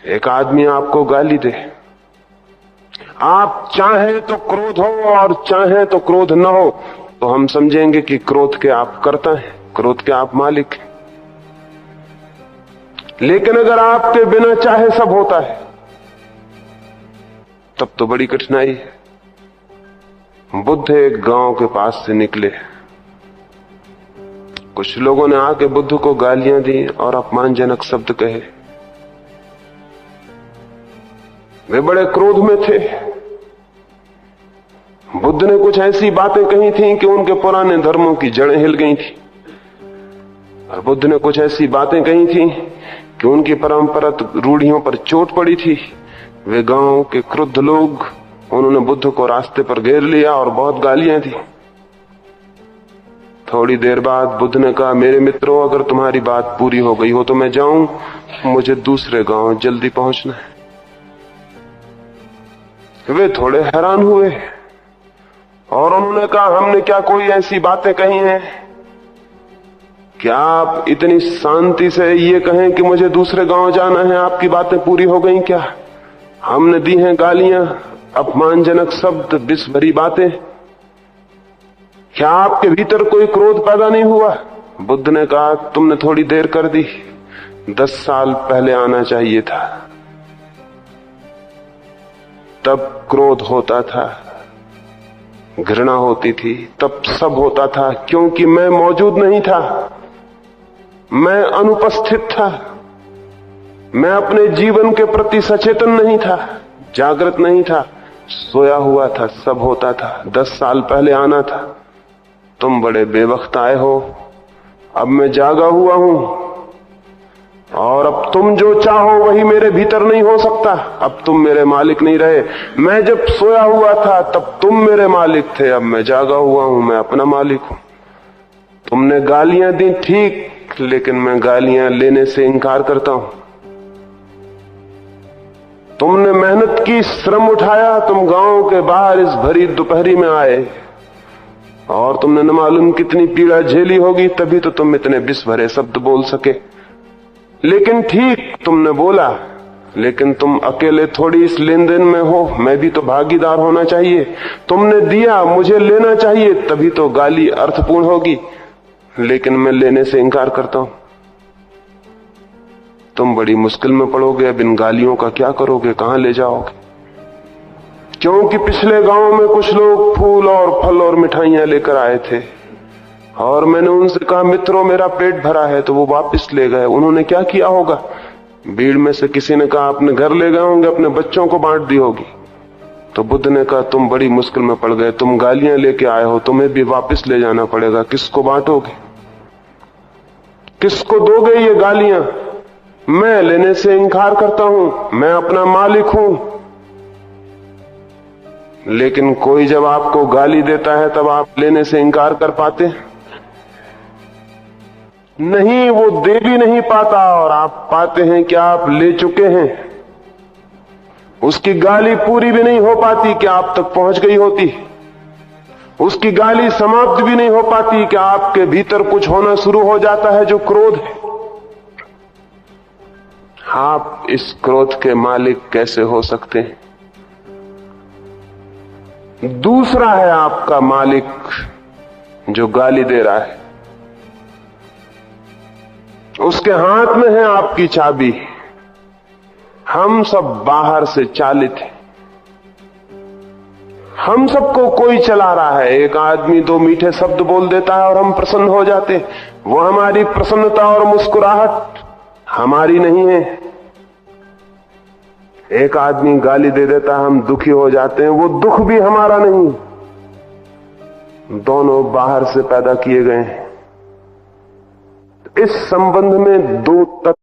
एक आदमी आपको गाली दे, आप चाहे तो क्रोध हो और चाहे तो क्रोध न हो, तो हम समझेंगे कि क्रोध के आप कर्ता हैं, क्रोध के आप मालिक हैं। लेकिन अगर आपके बिना चाहे सब होता है, तब तो बड़ी कठिनाई है। बुद्ध एक गांव के पास से निकले। कुछ लोगों ने आके बुद्ध को गालियां दी और अपमानजनक शब्द कहे। वे बड़े क्रोध में थे। बुद्ध ने कुछ ऐसी बातें कही थी कि उनके पुराने धर्मों की जड़ें हिल गई थी, और बुद्ध ने कुछ ऐसी बातें कही थी कि उनकी परंपरागत रूढ़ियों पर चोट पड़ी थी। वे गांव के क्रुद्ध लोग, उन्होंने बुद्ध को रास्ते पर घेर लिया और बहुत गालियां दी। थोड़ी देर बाद बुद्ध ने कहा, मेरे मित्रों, अगर तुम्हारी बात पूरी हो गई हो तो मैं जाऊं, मुझे दूसरे गांव जल्दी पहुंचना है। वे थोड़े हैरान हुए और उन्होंने कहा, हमने क्या कोई ऐसी बातें कही हैं? क्या आप इतनी शांति से ये कहें कि मुझे दूसरे गांव जाना है? आपकी बातें पूरी हो गई क्या? हमने दी हैं गालियां, अपमानजनक शब्द, विष भरी बातें। क्या आपके भीतर कोई क्रोध पैदा नहीं हुआ? बुद्ध ने कहा, तुमने थोड़ी देर कर दी, 10 साल पहले आना चाहिए था। तब क्रोध होता था, घृणा होती थी, तब सब होता था, क्योंकि मैं मौजूद नहीं था, मैं अनुपस्थित था, मैं अपने जीवन के प्रति सचेतन नहीं था, जागृत नहीं था, सोया हुआ था, सब होता था। 10 साल पहले आना था। तुम बड़े बेवक्त आए हो, अब मैं जागा हुआ हूं, और अब तुम जो चाहो वही मेरे भीतर नहीं हो सकता। अब तुम मेरे मालिक नहीं रहे। मैं जब सोया हुआ था तब तुम मेरे मालिक थे, अब मैं जागा हुआ हूं, मैं अपना मालिक हूं। तुमने गालियां दी, ठीक, लेकिन मैं गालियां लेने से इनकार करता हूं। तुमने मेहनत की, श्रम उठाया, तुम गांव के बाहर इस भरी दोपहरी में आए, और तुमने न मालूम कितनी पीड़ा झेली होगी, तभी तो तुम इतने विष भरे शब्द बोल सके। लेकिन ठीक, तुमने बोला, लेकिन तुम अकेले थोड़ी इस लेन देन में हो, मैं भी तो भागीदार होना चाहिए। तुमने दिया, मुझे लेना चाहिए, तभी तो गाली अर्थपूर्ण होगी, लेकिन मैं लेने से इनकार करता हूं। तुम बड़ी मुश्किल में पड़ोगे। अब इन गालियों का क्या करोगे, कहां ले जाओगे? क्योंकि पिछले गांव में कुछ लोग फूल और फल और मिठाइयां लेकर आए थे, और मैंने उनसे कहा, मित्रों, मेरा पेट भरा है, तो वो वापस ले गए। उन्होंने क्या किया होगा? भीड़ में से किसी ने कहा, अपने घर ले गए होंगे, अपने बच्चों को बांट दी होगी। तो बुद्ध ने कहा, तुम बड़ी मुश्किल में पड़ गए, तुम गालियां लेके आए हो, तुम्हें भी वापस ले जाना पड़ेगा। किसको बांटोगे, किसको दोगे ये गालियां? मैं लेने से इनकार करता हूं, मैं अपना मालिक हूं। लेकिन कोई जब आपको गाली देता है तब आप लेने से इनकार कर पाते? नहीं, वो दे भी नहीं पाता, और आप पाते हैं कि आप ले चुके हैं। उसकी गाली पूरी भी नहीं हो पाती कि आप तक पहुंच गई होती। उसकी गाली समाप्त भी नहीं हो पाती कि आपके भीतर कुछ होना शुरू हो जाता है, जो क्रोध है। आप इस क्रोध के मालिक कैसे हो सकते हैं? दूसरा है आपका मालिक, जो गाली दे रहा है। उसके हाथ में है आपकी चाबी। हम सब बाहर से चालित हैं। हम सबको कोई चला रहा है। एक आदमी 2 मीठे शब्द बोल देता है और हम प्रसन्न हो जाते हैं। वो हमारी प्रसन्नता और मुस्कुराहट हमारी नहीं है। एक आदमी गाली दे देता है, हम दुखी हो जाते हैं, वो दुख भी हमारा नहीं। दोनों बाहर से पैदा किए गए हैं। इस संबंध में 2 तत्व